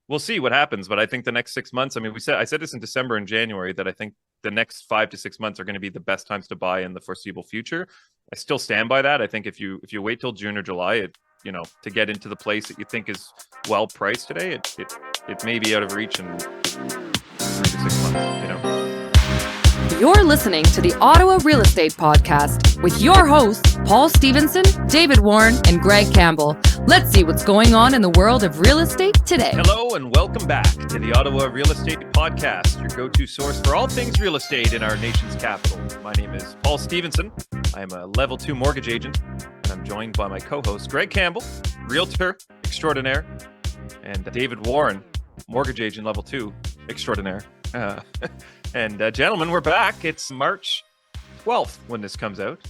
we'll see what happens. But I think the next 6 months, I mean, I said this in December and January that I think the next 5 to 6 months are going to be the best times to buy in the foreseeable future. I still stand by that. I think if you wait till June or July, to get into the place that you think is well priced today, it may be out of reach in 3 to 6 months. You're listening to the Ottawa Real Estate Podcast with your hosts, Paul Stevenson, David Warren, and Greg Campbell. Let's see what's going on in the world of real estate today. Hello and welcome back to the Ottawa Real Estate Podcast, your go-to source for all things real estate in our nation's capital. My name is Paul Stevenson. I am a level 2 mortgage agent, and I'm joined by my co-host, Greg Campbell, realtor extraordinaire, and David Warren, mortgage agent level 2 extraordinaire. And gentlemen, we're back. It's March 12th when this comes out.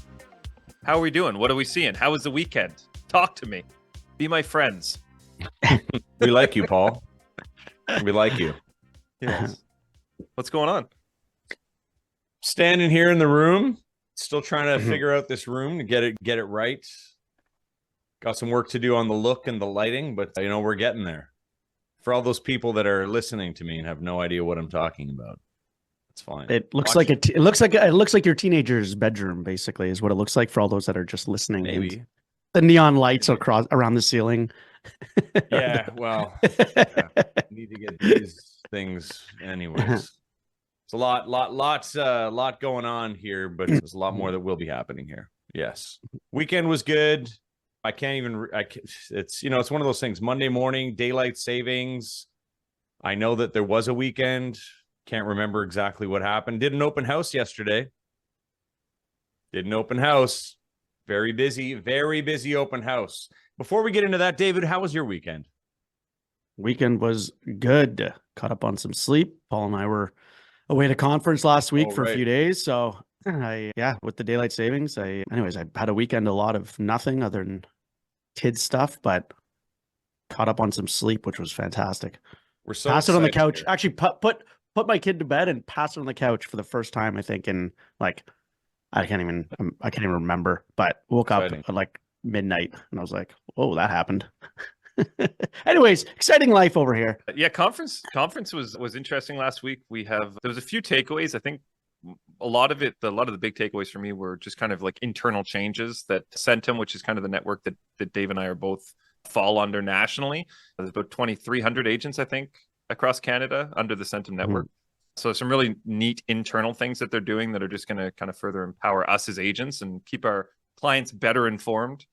How are we doing? What are we seeing? How was the weekend? Talk to me. Be my friends. We like you, Paul. We like you. Yes. What's going on? Standing here in the room, still trying to figure out this room to get it right. Got some work to do on the look and the lighting, but we're getting there. For all those people that are listening to me and have no idea what I'm talking about, it's fine. It looks like it looks like your teenager's bedroom, basically, is what it looks like for all those that are just listening. Maybe the neon lights around the ceiling. Yeah, well, need to get these things anyways. It's a lot going on here, but there's a lot more that will be happening here. Yes, weekend was good. It's one of those things. Monday morning, daylight savings. I know that there was a weekend. Can't remember exactly what happened. Did an open house yesterday. Very busy open house. Before we get into that, David, how was your weekend? Weekend was good. Caught up on some sleep. Paul and I were away at a conference last week for a few days. So with the daylight savings, I had a weekend, a lot of nothing other than kids stuff, but caught up on some sleep, which was fantastic. We're so passed it on the couch. Here. Actually, put my kid to bed and passed it on the couch for the first time, I think, in I can't even remember, but woke up at like midnight and I was like, oh, that happened. Anyways, exciting life over here. Yeah, conference was interesting last week. There was a few takeaways. I think a lot of the big takeaways for me were just kind of like internal changes that Centum, which is kind of the network that Dave and I are both fall under nationally. There's about 2,300 agents, I think, across Canada under the Centum network. So some really neat internal things that they're doing that are just going to kind of further empower us as agents and keep our clients better informed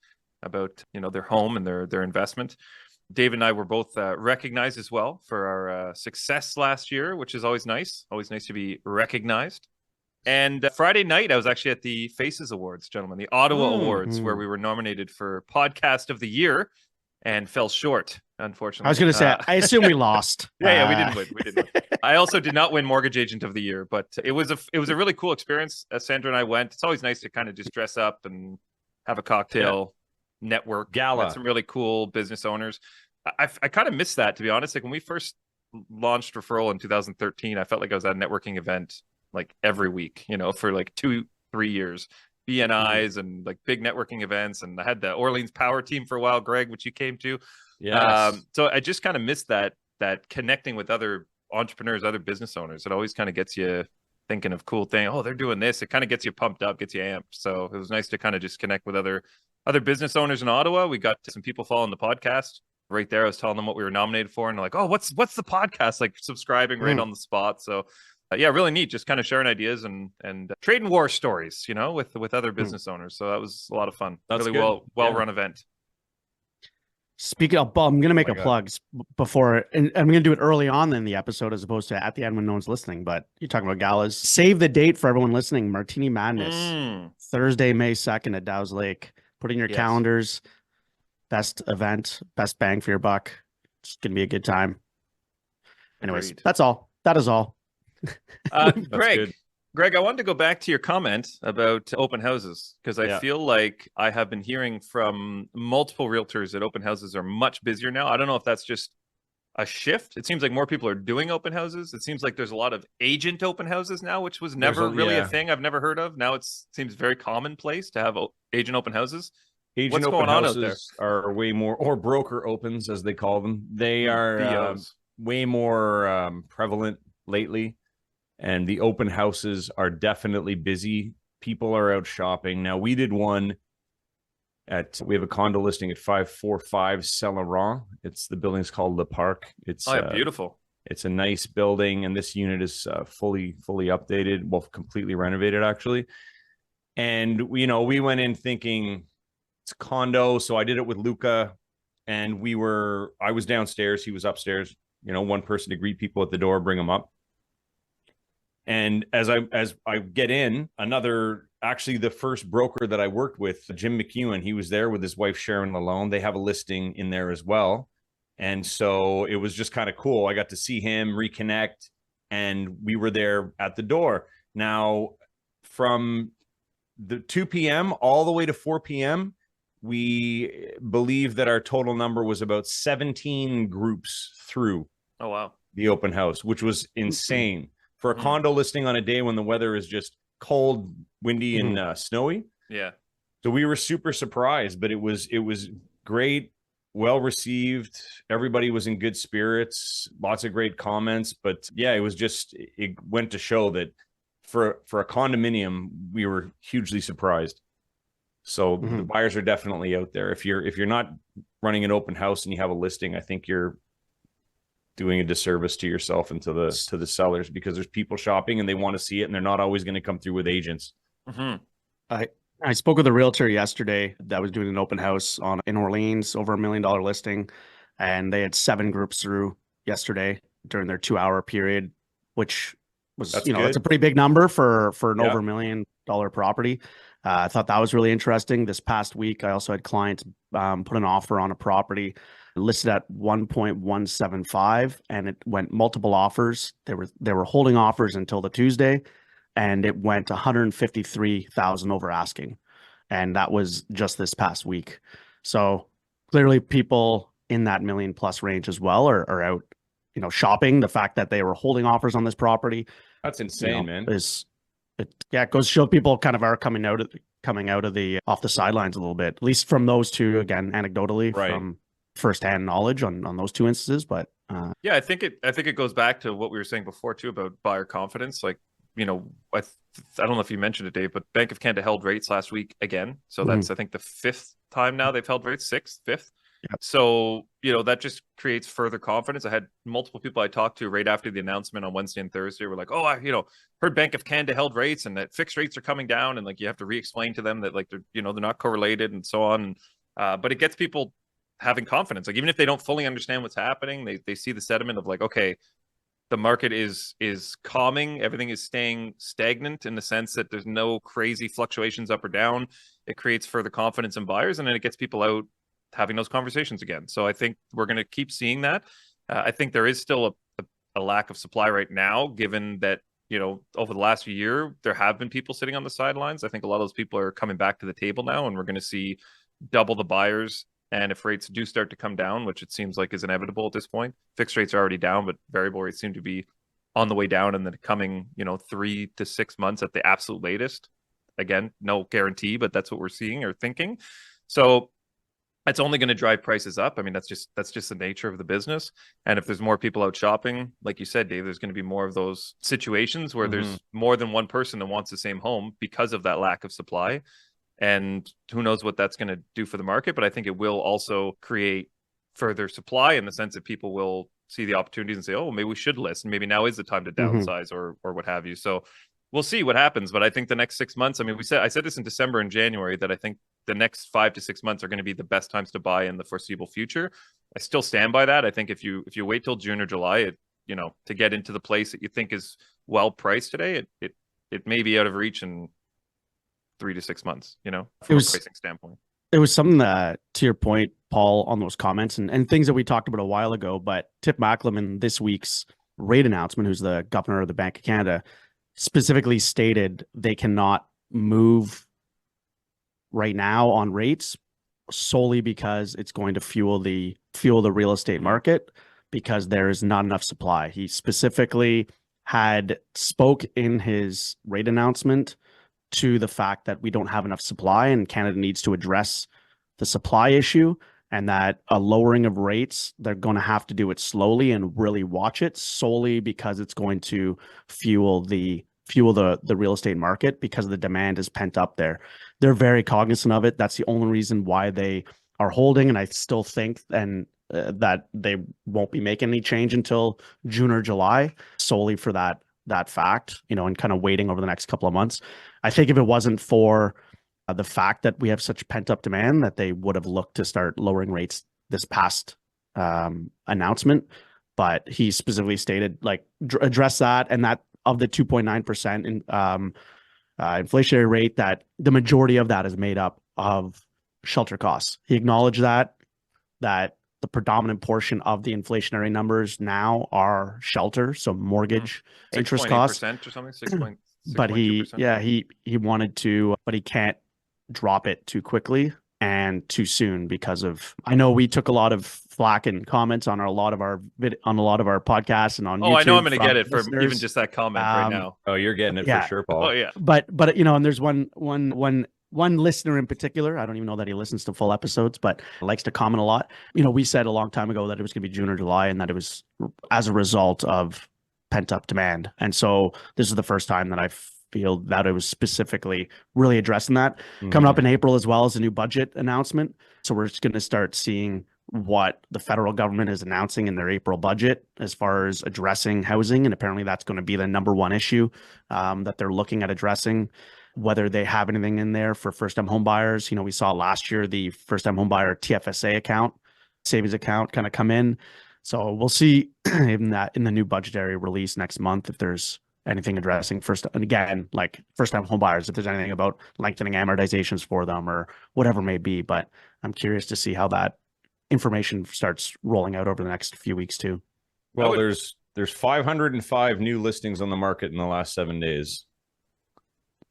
about, their home and their investment. Dave and I were both recognized as well for our success last year, which is always nice. Always nice to be recognized. And Friday night, I was actually at the Faces Awards, gentlemen, the Ottawa Awards, where we were nominated for Podcast of the Year and fell short, unfortunately. I was going to say, I assume we lost. Yeah, we didn't win. I also did not win Mortgage Agent of the Year, but it was a really cool experience. Sandra and I went. It's always nice to kind of just dress up and have a cocktail network gala with some really cool business owners. I kind of missed that, to be honest. Like when we first launched Referral in 2013, I felt like I was at a networking event like every week, for like 2-3 years, BNIs and like big networking events. And I had the Orleans Power Team for a while, Greg, which you came to. Yes. So I just kind of missed that connecting with other entrepreneurs, other business owners. It always kind of gets you thinking of cool thing. Oh, they're doing this. It kind of gets you pumped up, gets you amped. So it was nice to kind of just connect with other business owners in Ottawa. We got some people following the podcast right there. I was telling them what we were nominated for, and they're like, oh, what's the podcast? Like subscribing right on the spot. So really neat. Just kind of sharing ideas and trading war stories, with other business owners. So that was a lot of fun. That's really good. well run event. Speaking of, I'm going to make a plug before, and I'm going to do it early on in the episode as opposed to at the end when no one's listening. But you're talking about galas. Save the date for everyone listening. Martini Madness, Thursday, May 2nd at Dow's Lake. Put in your calendars. Best event, best bang for your buck. It's going to be a good time. Anyways, Agreed. That's all. That is all. Greg, I wanted to go back to your comment about open houses because I feel like I have been hearing from multiple realtors that open houses are much busier now. I don't know if that's just a shift. It seems like more people are doing open houses. It seems like there's a lot of agent open houses now, which was never really a thing I've never heard of. Now it seems very commonplace to have agent open houses. Agent What's open going on out houses are way more, or broker opens as they call them. They are way more prevalent lately, and the open houses are definitely busy. People are out shopping. Now, we did one we have a condo listing at 545 Saint Laurent. The building's called Le Parc. It's Beautiful. It's a nice building, and this unit is fully updated, well, completely renovated actually. And we went in thinking it's condo, so I did it with Luca, and I was downstairs, he was upstairs. One person to greet people at the door, bring them up. And as I get in, actually the first broker that I worked with, Jim McEwen, he was there with his wife, Sharon Lalone. They have a listing in there as well. And so it was just kind of cool. I got to see him, reconnect, and we were there at the door. Now, from the 2 p.m. all the way to 4 p.m., we believe that our total number was about 17 groups through Oh, wow. the open house, which was insane. For a condo listing on a day when the weather is just cold, windy, and snowy. Yeah. So we were super surprised, but it was great, well received. Everybody was in good spirits, lots of great comments. But yeah, it went to show that for a condominium, we were hugely surprised. So the buyers are definitely out there. If you're not running an open house and you have a listing, I think you're doing a disservice to yourself and to the sellers, because there's people shopping and they want to see it, and they're not always going to come through with agents. I spoke with a realtor yesterday that was doing an open house in Orleans, over $1 million listing, and they had 7 groups through yesterday during their 2-hour period, which was that's a pretty big number for an over $1 million property. I thought that was really interesting. This past week, I also had clients put an offer on a property listed at 1.175, and it went multiple offers. They were holding offers until the Tuesday, and it went 153,000 over asking, and that was just this past week. So clearly, people in that $1 million+ range as well are out, shopping. The fact that they were holding offers on this property, that's insane, man. It goes to show people kind of are coming out of the off the sidelines a little bit, at least from those two, again, anecdotally, right, from firsthand knowledge on those two instances. But yeah, I think it goes back to what we were saying before too about buyer confidence. Like, I don't know if you mentioned it, Dave, but Bank of Canada held rates last week again. So that's I think the 5th time now they've held rates, 5th. Yep. So, that just creates further confidence. I had multiple people I talked to right after the announcement on Wednesday and Thursday were like, oh, I heard Bank of Canada held rates and that fixed rates are coming down. And like, you have to re-explain to them that like, they're not correlated and so on. But it gets people having confidence. Like, even if they don't fully understand what's happening, they see the sentiment of like, okay, the market is calming. Everything is staying stagnant in the sense that there's no crazy fluctuations up or down. It creates further confidence in buyers, and then it gets people out having those conversations again. So I think we're going to keep seeing that. I think there is still a lack of supply right now, given that, over the last year, there have been people sitting on the sidelines. I think a lot of those people are coming back to the table now, and we're going to see double the buyers. And if rates do start to come down, which it seems like is inevitable at this point, fixed rates are already down, but variable rates seem to be on the way down in the coming, 3 to 6 months at the absolute latest. Again, no guarantee, but that's what we're seeing or thinking. So it's only going to drive prices up. I mean, that's just the nature of the business. And if there's more people out shopping, like you said, Dave, there's going to be more of those situations where there's more than one person that wants the same home because of that lack of supply. And who knows what that's going to do for the market. But I think it will also create further supply in the sense that people will see the opportunities and say, oh, maybe we should list. And maybe now is the time to downsize or what have you. So we'll see what happens. But I think the next 6 months, I mean, I said this in December and January, that I think the next 5 to 6 months are going to be the best times to buy in the foreseeable future. I still stand by that. I think if you wait till June or July, to get into the place that you think is well priced today, it may be out of reach in 3 to 6 months, from a pricing standpoint. It was something that, to your point, Paul, on those comments and things that we talked about a while ago, but Tip Macklem in this week's rate announcement, who's the governor of the Bank of Canada, specifically stated they cannot move right now on rates solely because it's going to fuel the real estate market, because there is not enough supply. He specifically had spoke in his rate announcement to the fact that we don't have enough supply and Canada needs to address the supply issue. and that a lowering of rates, they're going to have to do it slowly and really watch it, solely because it's going to fuel the real estate market, because the demand is pent up there. They're very cognizant of it. That's the only reason why they are holding. And I still think that they won't be making any change until June or July, solely for that fact, and kind of waiting over the next couple of months. I think if it wasn't for the fact that we have such pent up demand, that they would have looked to start lowering rates this past announcement. But he specifically stated, like, address that, and that of the 2.9% in inflationary rate, that the majority of that is made up of shelter costs. He acknowledged that the predominant portion of the inflationary numbers now are shelter, so mortgage interest costs, or something. 6. But he wanted to, but he can't drop it too quickly and too soon, because of, I know we took a lot of flack and comments on a lot of our podcasts and on YouTube. I know I'm going to get it listeners. For even just that comment right now. Oh, you're getting it for sure, Paul. Oh yeah. But and there's one listener in particular, I don't even know that he listens to full episodes, but likes to comment a lot. We said a long time ago that it was going to be June or July, and that it was as a result of pent up demand. And so this is the first time that I feel that it was specifically really addressing that. Coming up in April as well as a new budget announcement. So we're just going to start seeing what the federal government is announcing in their April budget as far as addressing housing. And apparently that's going to be the number one issue that they're looking at addressing. Whether they have anything in there for first-time home buyers. We saw last year the first-time home buyer TFSA account, savings account, kind of come in. So we'll see in the new budgetary release next month if there's anything addressing first-time home buyers, if there's anything about lengthening amortizations for them or whatever it may be. But I'm curious to see how that information starts rolling out over the next few weeks too. Well, there's 505 new listings on the market in the last 7 days.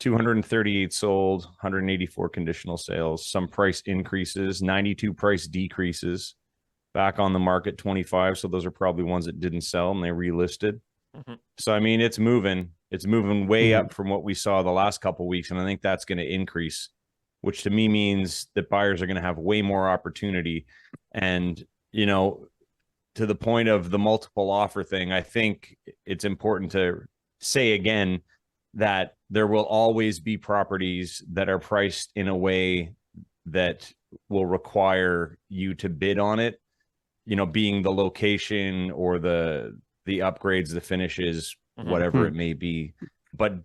238 sold, 184 conditional sales, some price increases, 92 price decreases, back on the market 25. So those are probably ones that didn't sell and they relisted. So, I mean, it's moving way up from what we saw the last couple of weeks. And I think that's going to increase, which to me means that buyers are going to have way more opportunity. And, to the point of the multiple offer thing, I think it's important to say again that there will always be properties that are priced in a way that will require you to bid on it, being the location or the upgrades, the finishes, whatever it may be. But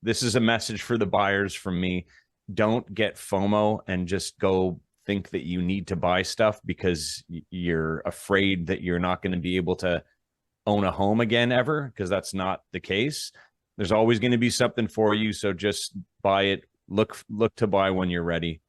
this is a message for the buyers from me. Don't get FOMO and just go think that you need to buy stuff because you're afraid that you're not going to be able to own a home again ever, because that's not the case. There's always going to be something for you. So just buy it. Look to buy when you're ready.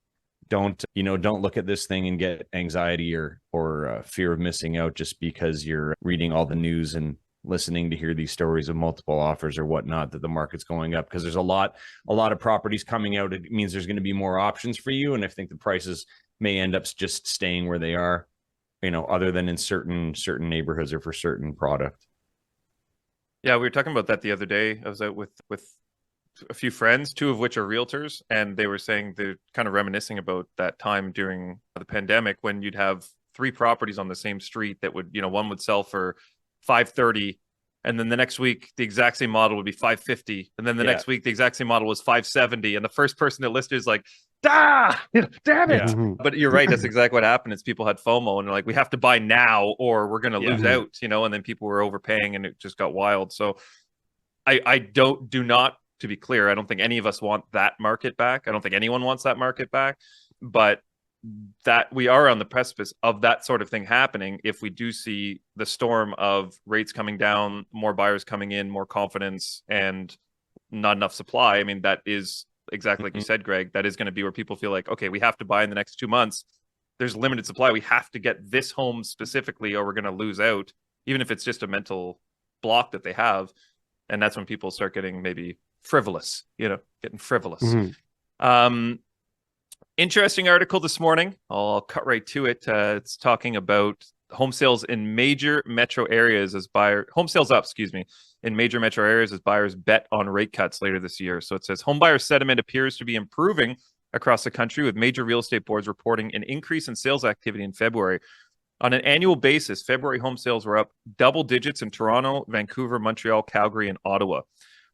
Don't look at this thing and get anxiety or fear of missing out just because you're reading all the news and listening to hear these stories of multiple offers or whatnot, that the market's going up, because there's a lot of properties coming out. It means there's going to be more options for you. And I think the prices may end up just staying where they are, other than in certain neighborhoods or for certain product. Yeah, we were talking about that the other day. I was out with a few friends, two of which are realtors, and they were saying, they're kind of reminiscing about that time during the pandemic when you'd have 3 properties on the same street that would, one would sell for $530, and then the next week the exact same model would be $550, and then the next week the exact same model was $570, and the first person that listed is like, damn it. Yeah. But you're right, that's exactly what happened. Is people had FOMO and they're like, we have to buy now or we're going to lose out, and then people were overpaying and it just got wild. So I do not, to be clear, I don't think any of us want that market back. I don't think anyone wants that market back, but that we are on the precipice of that sort of thing happening. If we do see the storm of rates coming down, more buyers coming in, more confidence, and not enough supply, I mean, that is exactly like you said, Greg, that is going to be where people feel like, okay, we have to buy in the next 2 months. There's limited supply. We have to get this home specifically or we're going to lose out, even if it's just a mental block that they have. And that's when people start getting maybe frivolous, getting frivolous. Interesting article this morning. I'll cut right to it. It's talking about home sales in major metro areas home sales up, in major metro areas as buyers bet on rate cuts later this year. So it says home buyer sentiment appears to be improving across the country, with major real estate boards reporting an increase in sales activity in February. On an annual basis, February home sales were up double digits in Toronto, Vancouver, Montreal, Calgary, and Ottawa.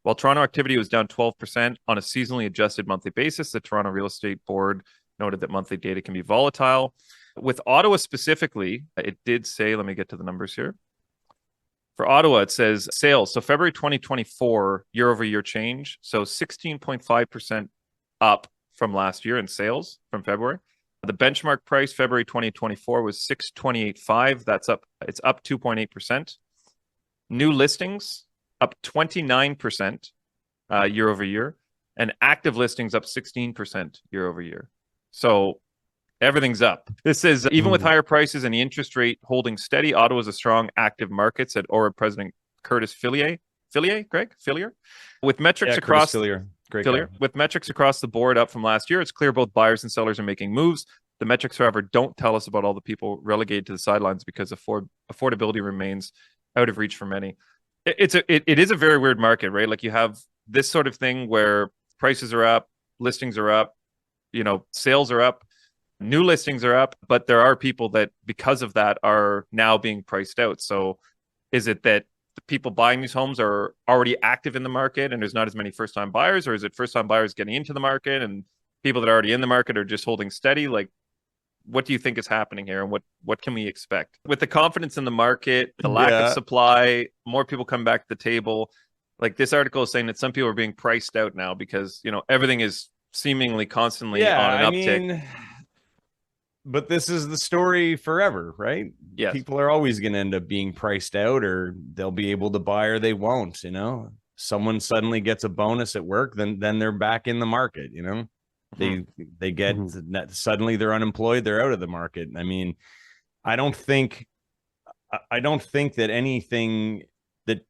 While Toronto activity was down 12% on a seasonally adjusted monthly basis, the Toronto Real Estate Board noted that monthly data can be volatile. With Ottawa specifically, it did say, let me get to the numbers here. For Ottawa, it says sales. So February 2024 year-over-year change. So 16.5% up from last year in sales from February. The benchmark price February 2024 was 628.5. That's up. It's up 2.8%. New listings up 29% year over year, and active listings up 16% year over year. So everything's up. This is even with higher prices and the interest rate holding steady. Ottawa is a strong active market, said ORA President Curtis Fillier. With metrics across with metrics across the board up from last year, it's clear both buyers and sellers are making moves. The metrics, however, don't tell us about all the people relegated to the sidelines because affordability remains out of reach for many. It is a very weird market, right? Like you have this sort of thing where prices are up, listings are up, sales are up, new listings are up, but there are people that because of that are now being priced out. So is it that the people buying these homes are already active in the market and there's not as many first-time buyers, or is it first-time buyers getting into the market and people that are already in the market are just holding steady? Like, what do you think is happening here, and what can we expect with the confidence in the market, the lack of supply, more people come back to the table? Like this article is saying that some people are being priced out now because everything is seemingly constantly on an uptick. But this is the story forever, right? Yes. People are always going to end up being priced out, or they'll be able to buy or they won't. Someone suddenly gets a bonus at work, then they're back in the market. They get suddenly they're unemployed, they're out of the market. I mean, I don't think that anything that,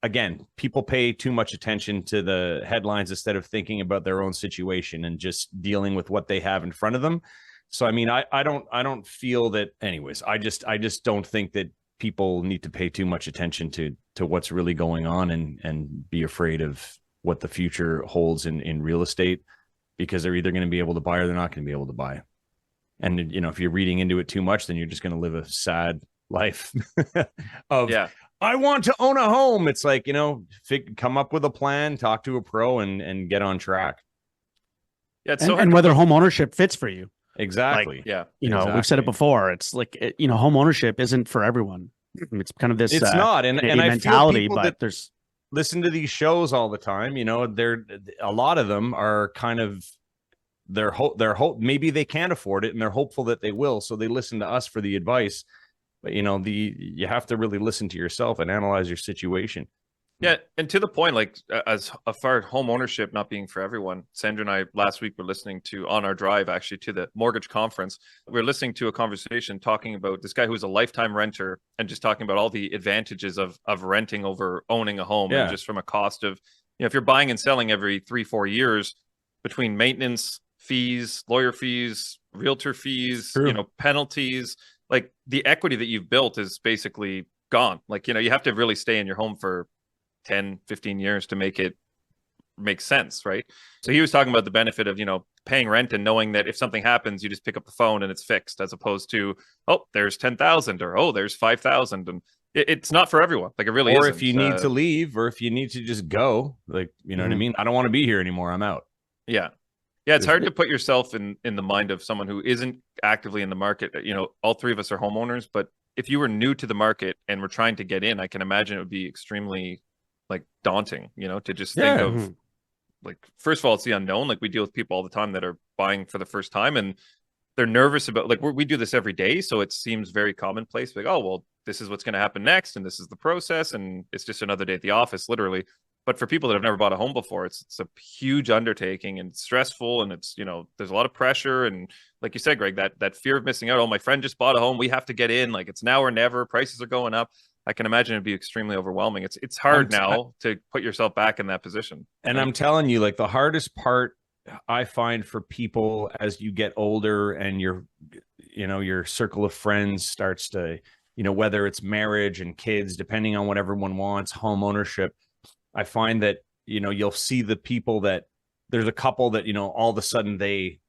again, people pay too much attention to the headlines instead of thinking about their own situation and just dealing with what they have in front of them. So I mean, I don't feel that. Anyways, I just don't think that people need to pay too much attention to what's really going on and be afraid of what the future holds in real estate, because they're either going to be able to buy or they're not going to be able to buy. And if you're reading into it too much, then you're just going to live a sad life of I want to own a home. It's like, come up with a plan, talk to a pro, and get on track. Yeah, and whether home ownership fits for you. Exactly. Exactly. We've said it before. It's like, home ownership isn't for everyone. It's kind of this. It's not, and I mentality, feel but there's listen to these shows all the time. They're a lot of them are kind of their hope. Maybe they can't afford it, and they're hopeful that they will, so they listen to us for the advice. But you have to really listen to yourself and analyze your situation. Yeah, and to the point, like as far as home ownership not being for everyone, Sandra and I last week were listening to, on our drive actually to the mortgage conference, we were listening to a conversation talking about this guy who was a lifetime renter and just talking about all the advantages of renting over owning a home, and just from a cost of, if you're buying and selling every 3-4 years, between maintenance fees, lawyer fees, realtor fees, penalties, like the equity that you've built is basically gone. Like, you have to really stay in your home for 10-15 years to make it make sense, right? So he was talking about the benefit of paying rent and knowing that if something happens, you just pick up the phone and it's fixed, as opposed to, oh, there's 10,000 or oh, there's 5,000, and it's not for everyone. Like it really is. Or if you need to leave, or if you need to just go, like what I mean. I don't want to be here anymore. I'm out. Yeah. It's hard to put yourself in the mind of someone who isn't actively in the market. All three of us are homeowners, but if you were new to the market and were trying to get in, I can imagine it would be extremely daunting, to just think of first of all, it's the unknown. Like we deal with people all the time that are buying for the first time and they're nervous about, we do this every day. So it seems very commonplace. Like, oh, well, this is what's going to happen next. And this is the process. And it's just another day at the office, literally. But for people that have never bought a home before, it's a huge undertaking and stressful. And it's, there's a lot of pressure. And like you said, Greg, that fear of missing out. Oh, my friend just bought a home. We have to get in. Like it's now or never. Prices are going up. I can imagine it'd be extremely overwhelming. It's hard now to put yourself back in that position. And I'm telling you, the hardest part I find for people as you get older and your circle of friends starts to, whether it's marriage and kids, depending on what everyone wants, home ownership, I find that, you'll see the people that there's a couple that, all of a sudden they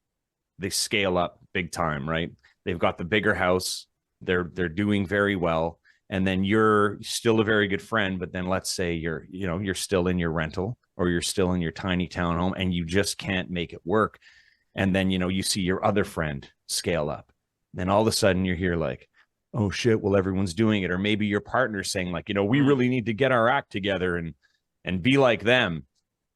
scale up big time, right? They've got the bigger house. They're doing very well. And then you're still a very good friend, but then let's say you're still in your rental, or you're still in your tiny townhome, and you just can't make it work. And then, you see your other friend scale up. Then all of a sudden you're here like, oh shit, well, everyone's doing it. Or maybe your partner's saying like, we really need to get our act together and be like them.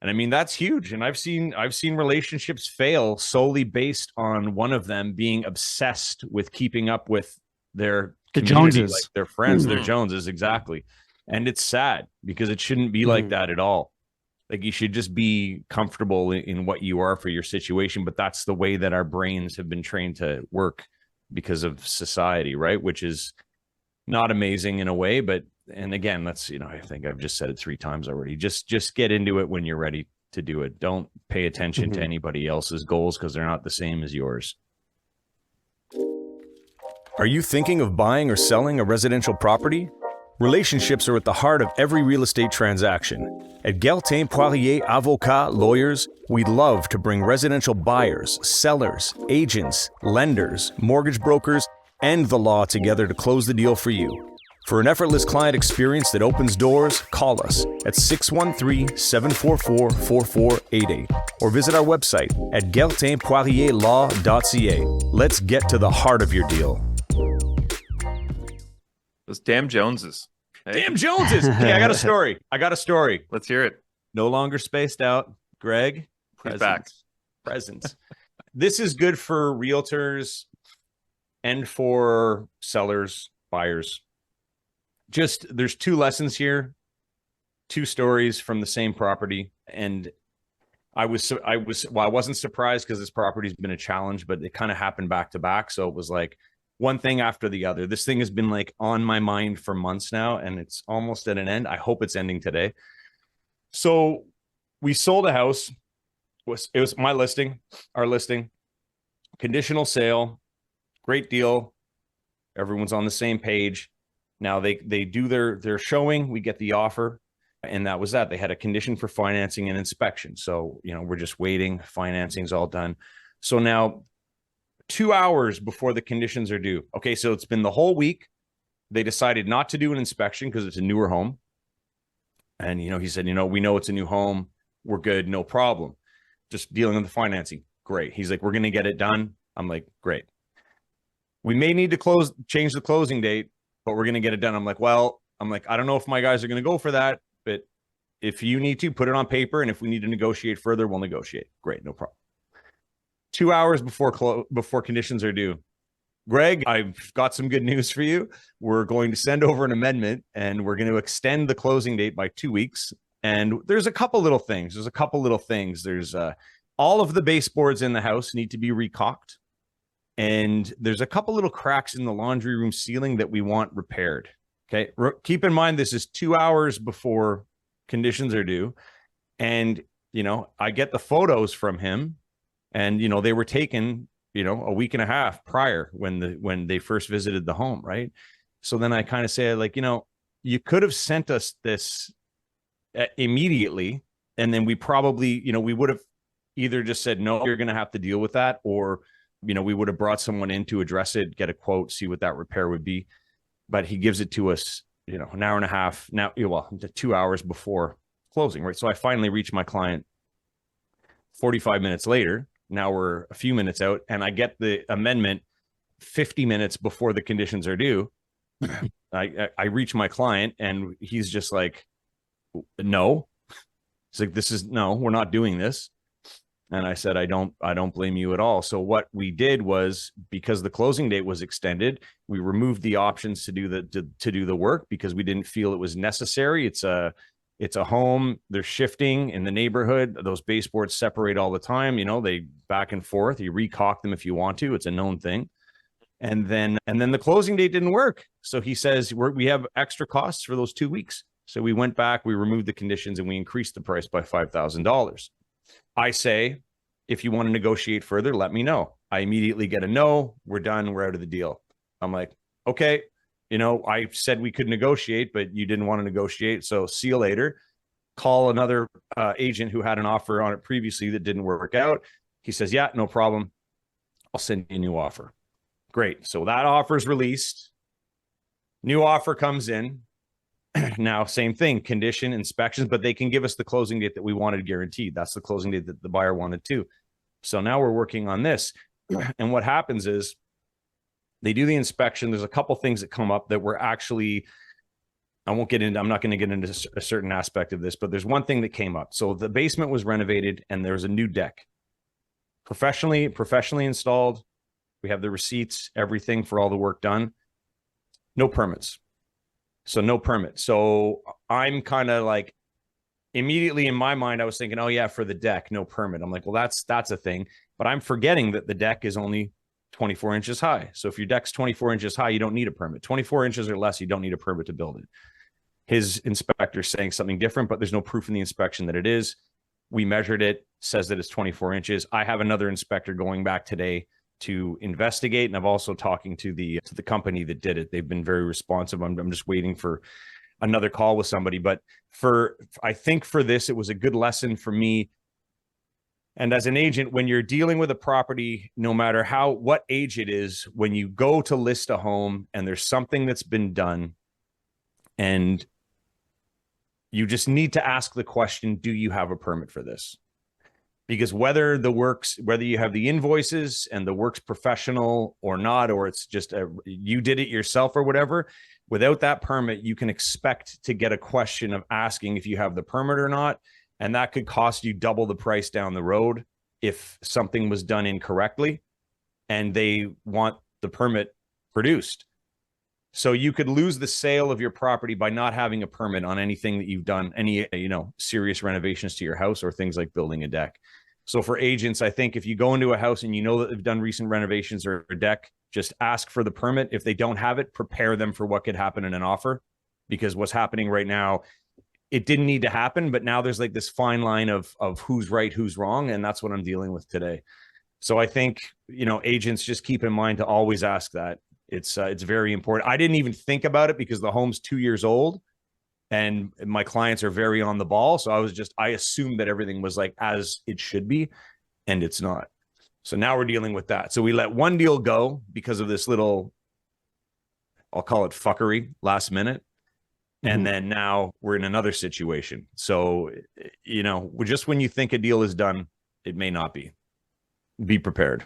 And I mean, that's huge. And I've seen relationships fail solely based on one of them being obsessed with keeping up with the Joneses, like their friends, their Joneses. Exactly. And it's sad because it shouldn't be like that at all. Like, you should just be comfortable in what you are for your situation. But that's the way that our brains have been trained to work because of society, right? Which is not amazing in a way, but, and again, that's, I think I've just said it 3 times already. Just get into it when you're ready to do it. Don't pay attention to anybody else's goals because they're not the same as yours. Are you thinking of buying or selling a residential property? Relationships are at the heart of every real estate transaction. At Geltin Poirier Avocat Lawyers, we love to bring residential buyers, sellers, agents, lenders, mortgage brokers, and the law together to close the deal for you. For an effortless client experience that opens doors, call us at 613-744-4488 or visit our website at geltinpoirierlaw.ca. Let's get to the heart of your deal. Those damn Joneses. Hey. Damn Joneses. Hey, I got a story. Let's hear it. No longer spaced out. Greg, He's back. Presence. This is good for realtors and for sellers, buyers. Just, there's 2 lessons here, 2 stories from the same property. And I wasn't surprised because this property's been a challenge, but it kind of happened back to back. So it was like one thing after the other. This thing has been like on my mind for months now, and it's almost at an end. I hope it's ending today. So we sold a house. It was my listing, our listing, conditional sale, great deal. Everyone's on the same page. Now they do their showing. We get the offer, and that was that. They had a condition for financing and inspection. So, we're just waiting. Financing's all done. So now 2 hours before the conditions are due. Okay, so it's been the whole week. They decided not to do an inspection because it's a newer home. And, he said, we know it's a new home. We're good. No problem. Just dealing with the financing. Great. He's like, we're going to get it done. I'm like, great. We may need to change the closing date, but we're going to get it done. I'm like, I don't know if my guys are going to go for that, but if you need to, put it on paper. And if we need to negotiate further, we'll negotiate. Great. No problem. 2 hours before conditions are due. Greg, I've got some good news for you. We're going to send over an amendment, and we're going to extend the closing date by 2 weeks. And there's a couple little things. There's all of the baseboards in the house need to be recocked. And there's a couple little cracks in the laundry room ceiling that we want repaired. Okay. Keep in mind, this is 2 hours before conditions are due. And, I get the photos from him, and, they were taken, a week and a half prior when they first visited the home. Right. So then I kind of say like, you could have sent us this immediately. And then we probably, we would have either just said, no, you're going to have to deal with that. Or, we would have brought someone in to address it, get a quote, see what that repair would be. But he gives it to us, an hour and a half now, 2 hours before closing. Right. So I finally reached my client 45 minutes later. Now we're a few minutes out, and I get the amendment 50 minutes before the conditions are due. I reach my client, and he's just like, no. He's like, no, we're not doing this. And I said, I don't blame you at all. So what we did was, because the closing date was extended, we removed the options to do the work because we didn't feel it was necessary. It's a home. They're shifting in the neighborhood. Those baseboards separate all the time. They back and forth. You recock them if you want to. It's a known thing. And then the closing date didn't work. So he says, we have extra costs for those 2 weeks. So we went back, we removed the conditions, and we increased the price by $5,000. I say, if you want to negotiate further, let me know. I immediately get a no. We're done. We're out of the deal. I'm like, okay. I said we could negotiate, but you didn't want to negotiate. So see you later. call another agent who had an offer on it previously that didn't work out. He says, yeah, no problem. I'll send you a new offer. Great. So that offer is released. New offer comes in. Now, same thing, condition, inspections, but they can give us the closing date that we wanted guaranteed. That's the closing date that the buyer wanted too. So now we're working on this. And what happens is they do the inspection. There's a couple things that come up that were actually, I'm not going to get into a certain aspect of this, but there's one thing that came up. So the basement was renovated and there was a new deck. Professionally installed. We have the receipts, everything for all the work done. No permits. So no permit. So I'm kind of like, immediately in my mind, I was thinking, oh yeah, for the deck, no permit. I'm like, well, that's a thing. But I'm forgetting that the deck is only 24 inches high. So if your deck's 24 inches high, you don't need a permit. 24 inches or less, you don't need a permit to build it. His inspector's saying something different, but there's no proof in the inspection that it is. We measured it, says that it's 24 inches. I have another inspector going back today to investigate, and I'm also talking to the company that did it. They've been very responsive. I'm just waiting for another call with somebody. But I think for this, it was a good lesson for me. And as an agent, when you're dealing with a property, no matter what age it is, when you go to list a home and there's something that's been done, and you just need to ask the question, do you have a permit for this? Because whether you have the invoices and the work's professional or not, or it's just you did it yourself or whatever, without that permit, you can expect to get a question of asking if you have the permit or not. And that could cost you double the price down the road if something was done incorrectly and they want the permit produced. So you could lose the sale of your property by not having a permit on anything that you've done, any, serious renovations to your house or things like building a deck. So for agents, I think if you go into a house and you know that they've done recent renovations or a deck, just ask for the permit. If they don't have it, prepare them for what could happen in an offer, because what's happening right now, it didn't need to happen, but now there's like this fine line of who's right, who's wrong. And that's what I'm dealing with today. So I think, agents just keep in mind to always ask that. It's very important. I didn't even think about it because the home's 2 years old and my clients are very on the ball. So I assumed that everything was like as it should be, and it's not. So now we're dealing with that. So we let one deal go because of this little, I'll call it fuckery last minute. And then now we're in another situation. So, just when you think a deal is done, it may not be. Be prepared.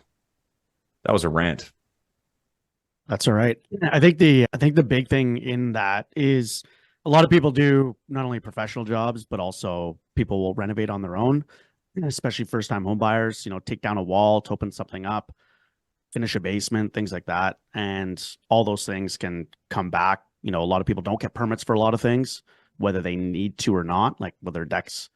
That was a rant. That's all right. I think the big thing in that is a lot of people do not only professional jobs, but also people will renovate on their own, especially first-time home buyers, take down a wall to open something up, finish a basement, things like that. And all those things can come back. A lot of people don't get permits for a lot of things, whether they need to or not, like whether decks,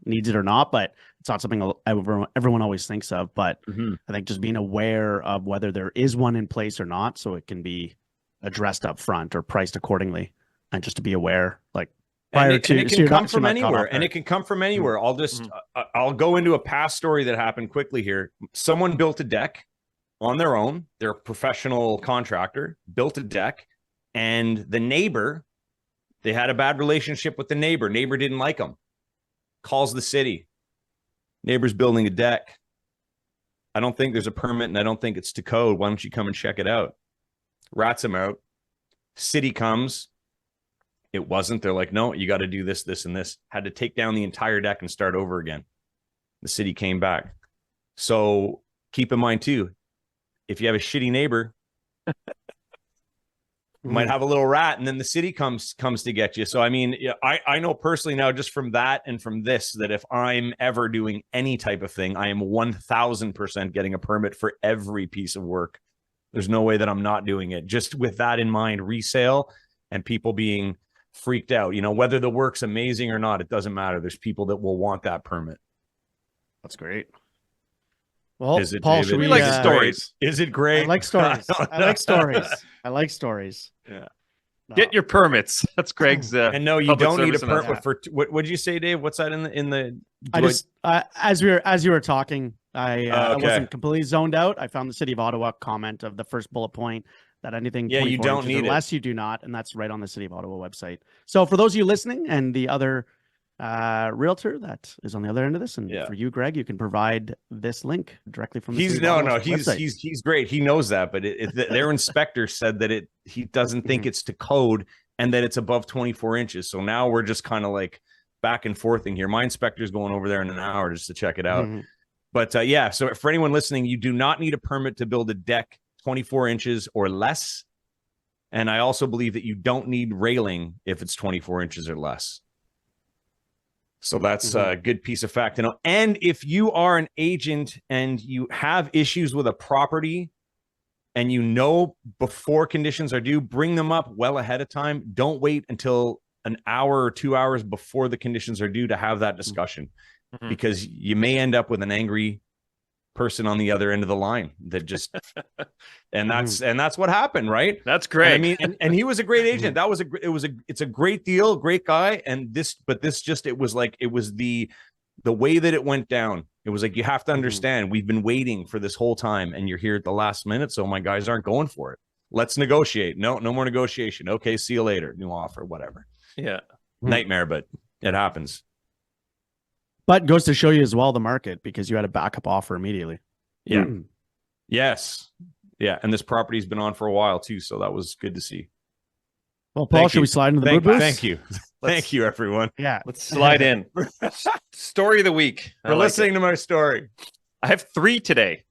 needs it or not, but it's not something everyone always thinks of. But I think just being aware of whether there is one in place or not, so it can be addressed up front or priced accordingly, and just to be aware, like prior to. And it can come from anywhere. And it can come from anywhere. I'll go into a past story that happened quickly here. Someone built a deck on their own. They're a professional contractor, built a deck. And the neighbor, they had a bad relationship with the neighbor. Neighbor didn't like them. Calls the city. Neighbor's building a deck. I don't think there's a permit and I don't think it's to code. Why don't you come and check it out? Rats him out. City comes. It wasn't. They're like, no, you got to do this, this, and this. Had to take down the entire deck and start over again. The city came back. So keep in mind too, if you have a shitty neighbor, might have a little rat, and then the city comes to get you. So, I mean, I know personally now, just from that and from this, that if I'm ever doing any type of thing, I am 1000% getting a permit for every piece of work. There's no way that I'm not doing it. Just with that in mind, resale and people being freaked out, whether the work's amazing or not, it doesn't matter. There's people that will want that permit. That's great. Well, is it, Paul, David? We like stories. Is it great? I like stories. I like stories. Yeah. No. Get your permits. That's Greg's. And no, you don't need a permit for. What would you say, Dave? What's that in the? As you were talking, I wasn't completely zoned out. I found the City of Ottawa comment of the first bullet point that anything. Yeah, you don't need it unless you do not, and that's right on the City of Ottawa website. So for those of you listening and the other realtor that is on the other end of this. And for you, Greg, you can provide this link directly from the he's great. He knows that, but their inspector said that he doesn't think it's to code and that it's above 24 inches. So now we're just kind of like back and forthing here. My inspector's going over there in an hour just to check it out. But so for anyone listening, you do not need a permit to build a deck 24 inches or less. And I also believe that you don't need railing if it's 24 inches or less. So that's a good piece of fact to know. And if you are an agent and you have issues with a property and you know before conditions are due, bring them up well ahead of time. Don't wait until an hour or 2 hours before the conditions are due to have that discussion, because you may end up with an angry person on the other end of the line that just and that's what happened, right? That's great. And I mean, and he was a great agent. It's a great deal, great guy. And it was the way that it went down. It was like, you have to understand, we've been waiting for this whole time and you're here at the last minute, so my guys aren't going for it. Let's negotiate. No more negotiation. Okay, see you later. New offer, whatever. Yeah. Nightmare, but it happens. But goes to show you as well the market, because you had a backup offer immediately. Yeah. Yes. Yeah. And this property's been on for a while too, so that was good to see. Well, Paul, should we slide into the mood boost? Thank you. Thank you, everyone. Yeah. Let's slide in. Story of the week. For listening to my story. I have 3 today.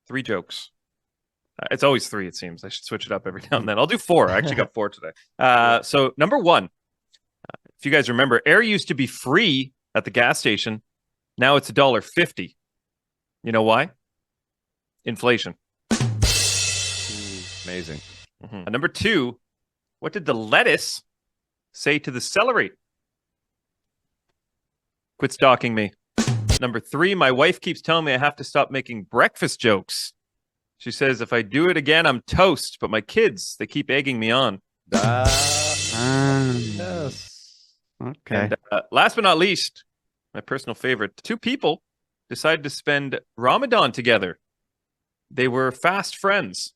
3 jokes. It's always 3, it seems. I should switch it up every now and then. I'll do 4. I actually got 4 today. So number 1, if you guys remember, air used to be free at the gas station. Now it's $1.50. You know why? Inflation. Amazing. Number 2, what did the lettuce say to the celery? Quit stalking me. Number 3, my wife keeps telling me I have to stop making breakfast jokes. She says if I do it again, I'm toast. But my kids, they keep egging me on. Yes. Okay. And, last but not least, my personal favorite, 2 people decided to spend Ramadan together. They were fast friends.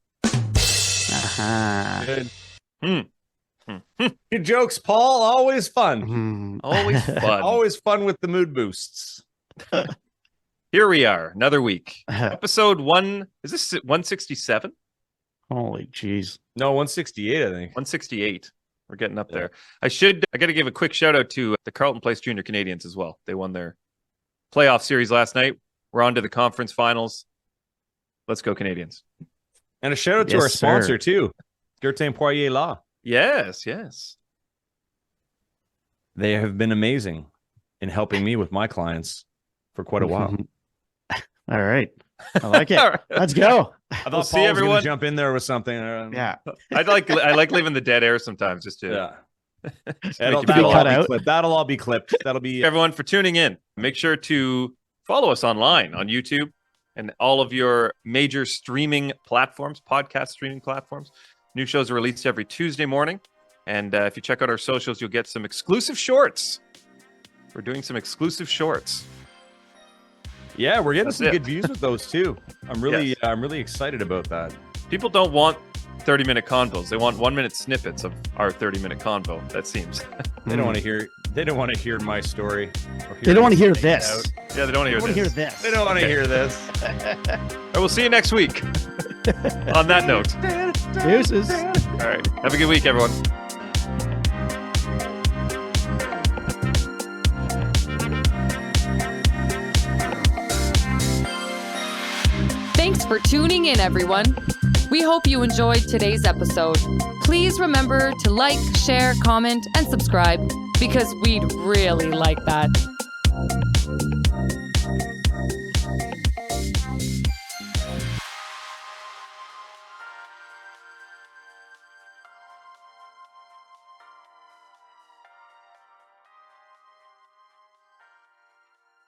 Good. Good jokes, Paul. Always fun. Always fun. Always fun with the mood boosts. Here we are, another week. Episode 1, is this 167? Holy jeez. No, 168, I think. 168. We're getting up there. I got to give a quick shout out to the Carleton Place Junior Canadians as well. They won their playoff series last night. We're on to the conference finals. Let's go, Canadians. And a shout out to our sponsor, too. Gertin Poirier Law. Yes. They have been amazing in helping me with my clients for quite a while. All right. I like it. Right. Let's go. I thought Paul was going to jump in there with something. Yeah. I like leaving the dead air sometimes just to. That'll all be clipped. That'll be everyone for tuning in. Make sure to follow us online on YouTube and all of your major streaming platforms, podcast streaming platforms. New shows are released every Tuesday morning. And if you check out our socials, you'll get some exclusive shorts. We're doing some exclusive shorts. Yeah, we're getting some good views with those too. I'm really excited about that. People don't want 30-minute convos. They want 1-minute snippets of our 30-minute convo. That seems. They don't want to hear. They don't want to hear my story. They don't want to hear this. Yeah, they don't want to hear this. They don't want to hear this. I will see you next week. On that note. Deuces. All right. Have a good week, everyone. Thanks for tuning in, everyone. We hope you enjoyed today's episode. Please remember to like, share, comment, and subscribe, because we'd really like that.